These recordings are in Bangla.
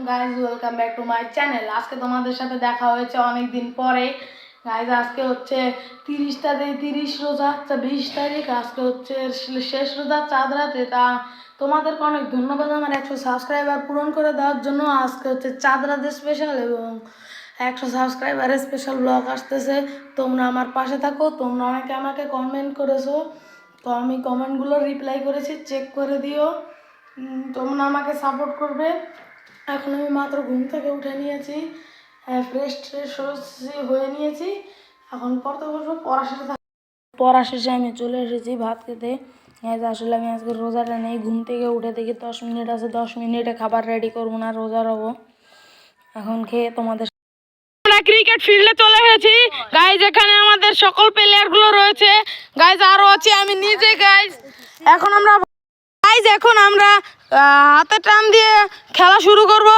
Guys welcome back to my channel. আজকে তোমাদের সাথে দেখা হয়েছে অনেক দিন পরে। গাইজ আজকে হচ্ছে 30 তারিখ, 30 রোজা, 20 তারিখ। আজকে হচ্ছে শেষ রোজা, চাঁদ রাতে। তা তোমাদেরকে অনেক ধন্যবাদ আমার 100 সাবস্ক্রাইবার পূরণ করে দেওয়ার জন্য। আজকে হচ্ছে চাঁদ রাতে স্পেশাল এবং 100 সাবস্ক্রাইবারের স্পেশাল ব্লগ আসতেছে। তোমরা আমার পাশে থাকো। তোমরা অনেকে আমাকে কমেন্ট করেছো, তো আমি কমেন্টগুলো রিপ্লাই করেছি, চেক করে দিও। তোমরা আমাকে সাপোর্ট করবে। এখন আমি মাত্র ঘুম থেকে উঠে নিয়েছি, ফ্রেশ হয়ে নিয়েছি। এখন পড়তে বসবো। পড়া শেষে আমি চলে এসেছি ভাত খেতে। আসলে আমি আজকে রোজাটা নেই। ঘুম থেকে উঠে দেখি 10 মিনিট আছে, 10 মিনিটে খাবার রেডি করবো না, রোজা রবো। এখন খেয়ে তোমাদের ক্রিকেট ফিল্ডে চলে এসেছি গাইজ। এখানে আমাদের সকল প্লেয়ার গুলো রয়েছে গাইজ, আরো আছি আমি নিজে গাইজ। এখন আমরা হাতে টান দিয়ে খেলা শুরু করবো।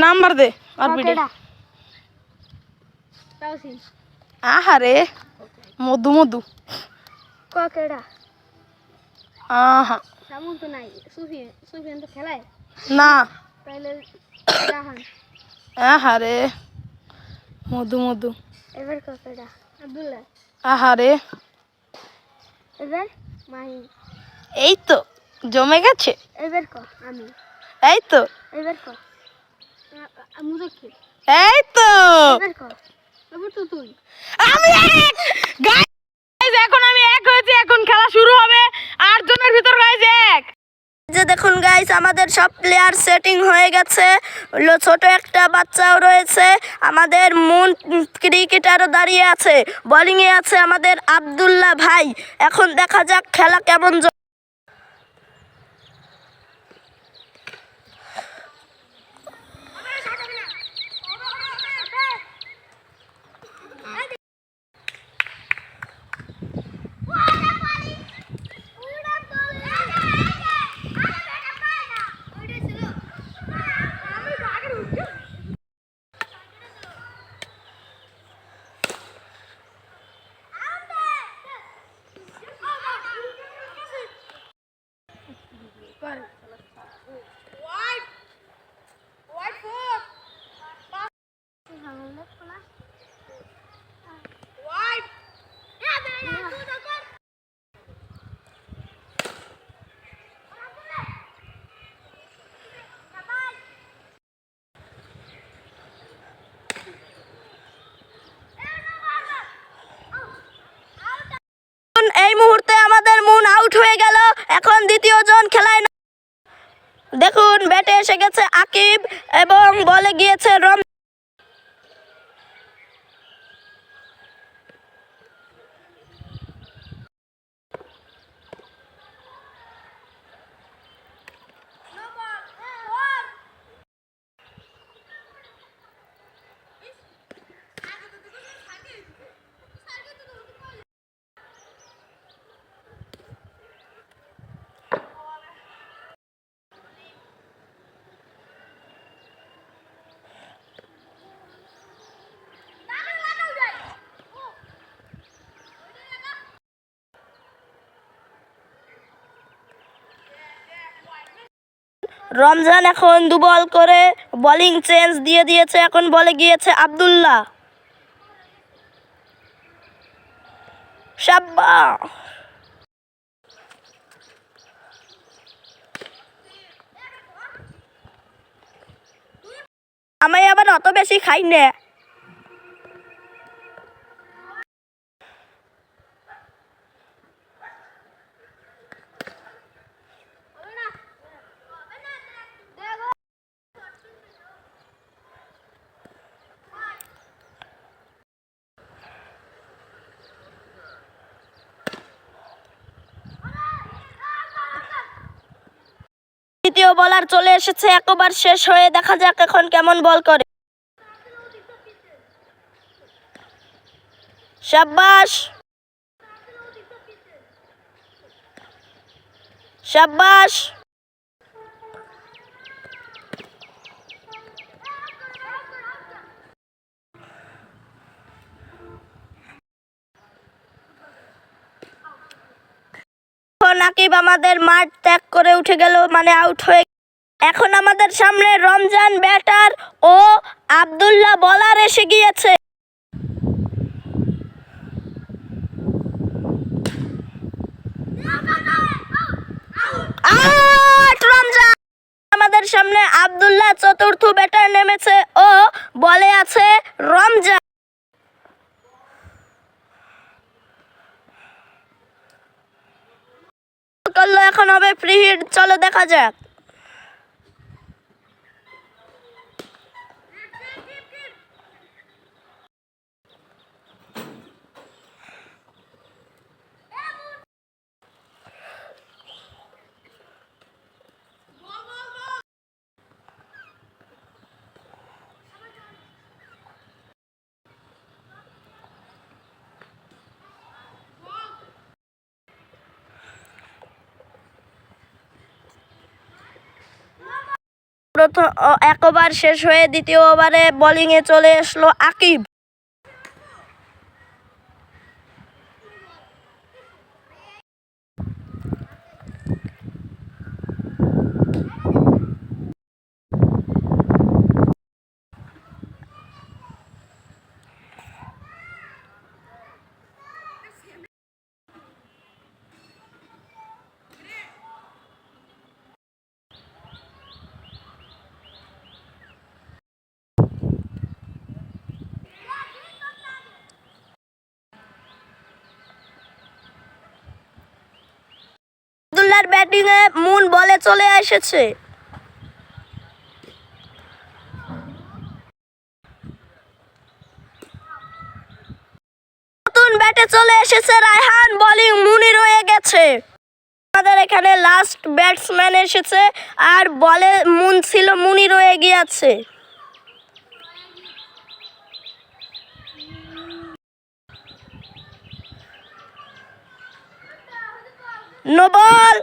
নাম্বার দে আহারে মধু মধু আহা না আহারে মধু মধু আহারে এই তো জমে গেছে। এই তো এই তো আমি এখন আমি এক হয়েছি। এখন খেলা শুরু হবে। 8 জনের ভিতর গাইজ এক। যে দেখুন গাইস, আমাদের সব প্লেয়ার সেটিং হয়ে গেছে। ছোট একটা বাচ্চাও রয়েছে। আমাদের মুন ক্রিকেটারও দাঁড়িয়ে আছে। বোলিংয়ে আছে আমাদের আব্দুল্লাহ ভাই। এখন দেখা যাক খেলা কেমন। এই মুহূর্তে আমাদের মুন আউট হয়ে গেল। এখন দ্বিতীয় জন খেলায় দেখুন ব্যাটে এসে গেছে আকিব এবং বলে গিয়েছে রম। রমজান এখন দু বল করে বোলিং চেঞ্জ দিয়ে দিয়েছে। এখন বলে গিয়েছে আব্দুল্লাহ। শাবাশ। আমি আবার অত বেশি খাই না। দ্বিতীয় বলার চলে এসেছে। এক ওভার শেষ হয়ে দেখা যাক এখন কেমন বল করে। শাবাশ শাবাশ। নাকিব আমাদের মাঠ ত্যাগ করে উঠে গেল, মানে আউট হয়ে এখন আমাদের সামনে রমজান ব্যাটার ও আব্দুল্লাহ বলার এসে গিয়েছে। আউট রমজান। আমাদের সামনে আব্দুল্লাহ চতুর্থ ব্যাটার নেমেছে ও বলে আছে রমজান। করলো, এখন হবে ফ্রি হিট, চলো দেখা যাক। প্রথম এক ওভার শেষ হয়ে দ্বিতীয় ওভারে বোলিংয়ে চলে আসলো আকিব। আব্দুল্লাহর ব্যাটিংয়ে মুন বলে চলে এসেছে। নতুন ব্যাটে চলে এসেছে রায়হান, বোলিং মুনি রয়ে গেছে। আমাদের এখানে লাস্ট ব্যাটসম্যান এসেছে আর বলে মুন ছিল, মুনি রয়ে গিয়েছে। No ball.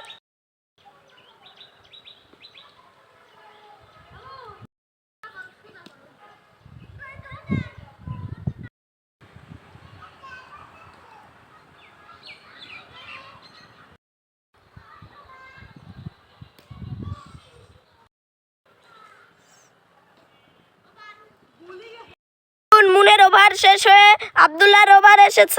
মুনের ওভার শেষ হয়ে আব্দুল্লাহর ওভার এসেছে।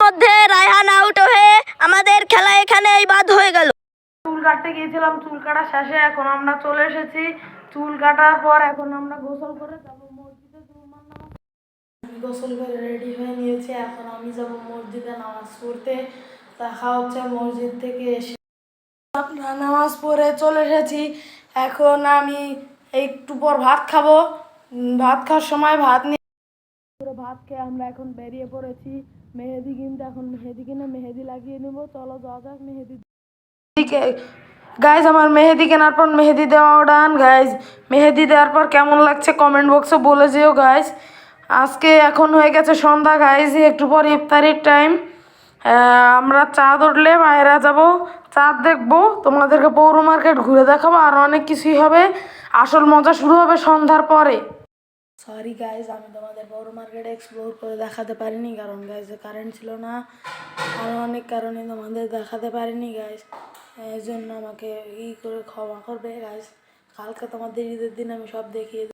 মধ্যে রায়হান আউট হয়ে আমাদের খেলা এখানেই বাদ হয়ে গেল। চুল কাটতে গিয়েছিলাম, চুল কাটা শেষে এখন আমরা চলে এসেছি। চুল কাটার পর এখন আমরা গোসল করে যাব মসজিদে। গোসল করে রেডি হয়ে নিয়েছি, এখন আমি যাব মসজিদে নামাজ পড়তে। দেখা হচ্ছে মসজিদ থেকে এসে। আমরা নামাজ পড়ে চলে এসেছি, এখন আমি একটু পর ভাত খাবো। ভাত খাওয়ার সময় ভাত নিয়ে ভাত খেয়ে আমরা এখন বেরিয়ে পড়েছি মেহেদি কিনতে। এখন মেহেদি কিনে মেহেদি লাগিয়ে নেবো, চলো যাওয়া যাক মেহেদি। গাইজ আমার মেহেদি কেনার পর মেহেদি দেওয়া ডান। গাইজ মেহেদি দেওয়ার পর কেমন লাগছে কমেন্ট বক্সে বলে যেও গাইজ। আজকে এখন হয়ে গেছে সন্ধ্যা গাইজ, একটু পর ইফতারির টাইম। আমরা চাঁদ উঠলে বাইরে যাব, চাঁদ দেখবো, তোমাদেরকে পৌর মার্কেট ঘুরে দেখাবো, আর অনেক কিছুই হবে। আসল মজা শুরু হবে সন্ধ্যার পরে। সরি গাইজ, আমি তোমাদের পৌর মার্কেট এক্সপ্লোর করে দেখাতে পারিনি, কারণ গাইজ কারেন্ট ছিল না, আরও অনেক কারণে তোমাদের দেখাতে পারিনি গাইজ। এই জন্য আমাকে করে ক্ষমা করবে গাইজ। কালকে তোমাদের ঈদের দিন আমি সব দেখিয়ে